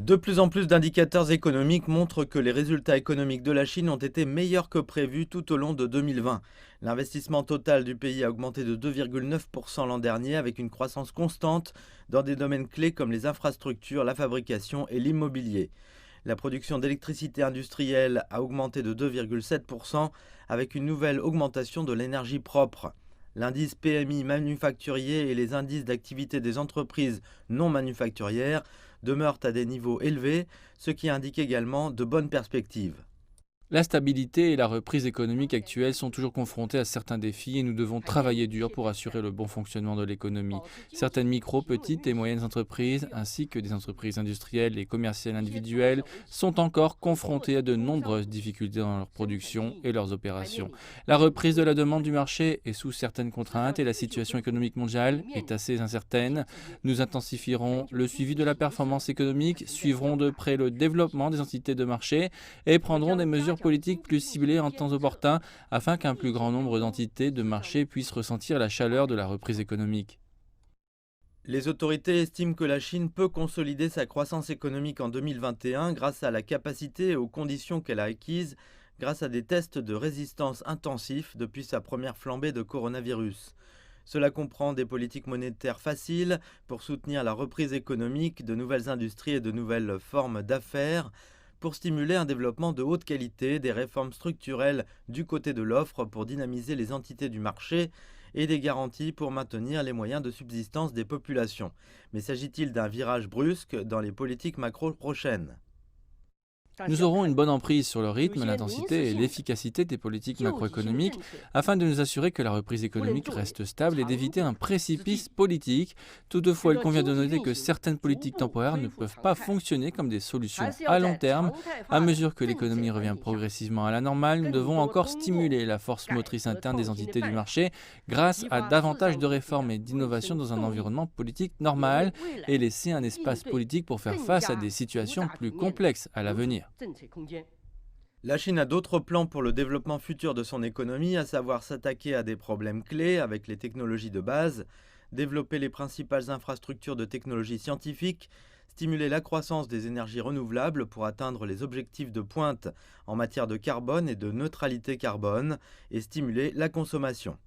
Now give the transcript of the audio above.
De plus en plus d'indicateurs économiques montrent que les résultats économiques de la Chine ont été meilleurs que prévu tout au long de 2020. L'investissement total du pays a augmenté de 2,9% l'an dernier avec une croissance constante dans des domaines clés comme les infrastructures, la fabrication et l'immobilier. La production d'électricité industrielle a augmenté de 2,7% avec une nouvelle augmentation de l'énergie propre. L'indice PMI manufacturier et les indices d'activité des entreprises non manufacturières demeurent à des niveaux élevés, ce qui indique également de bonnes perspectives. La stabilité et la reprise économique actuelle sont toujours confrontées à certains défis et nous devons travailler dur pour assurer le bon fonctionnement de l'économie. Certaines micro, petites et moyennes entreprises, ainsi que des entreprises industrielles et commerciales individuelles, sont encore confrontées à de nombreuses difficultés dans leur production et leurs opérations. La reprise de la demande du marché est sous certaines contraintes et la situation économique mondiale est assez incertaine. Nous intensifierons le suivi de la performance économique, suivrons de près le développement des entités de marché et prendront des mesures politiques plus ciblées en temps opportun afin qu'un plus grand nombre d'entités de marché puissent ressentir la chaleur de la reprise économique. Les autorités estiment que la Chine peut consolider sa croissance économique en 2021 grâce à la capacité et aux conditions qu'elle a acquises grâce à des tests de résistance intensifs depuis sa première flambée de coronavirus. Cela comprend des politiques monétaires faciles pour soutenir la reprise économique, de nouvelles industries et de nouvelles formes d'affaires, pour stimuler un développement de haute qualité, des réformes structurelles du côté de l'offre pour dynamiser les entités du marché et des garanties pour maintenir les moyens de subsistance des populations. Mais s'agit-il d'un virage brusque dans les politiques macro prochaines ? Nous aurons une bonne emprise sur le rythme, l'intensité et l'efficacité des politiques macroéconomiques afin de nous assurer que la reprise économique reste stable et d'éviter un précipice politique. Toutefois, il convient de noter que certaines politiques temporaires ne peuvent pas fonctionner comme des solutions à long terme. À mesure que l'économie revient progressivement à la normale, nous devons encore stimuler la force motrice interne des entités du marché grâce à davantage de réformes et d'innovations dans un environnement politique normal et laisser un espace politique pour faire face à des situations plus complexes à l'avenir. La Chine a d'autres plans pour le développement futur de son économie, à savoir s'attaquer à des problèmes clés avec les technologies de base, développer les principales infrastructures de technologie scientifique, stimuler la croissance des énergies renouvelables pour atteindre les objectifs de pointe en matière de carbone et de neutralité carbone, et stimuler la consommation.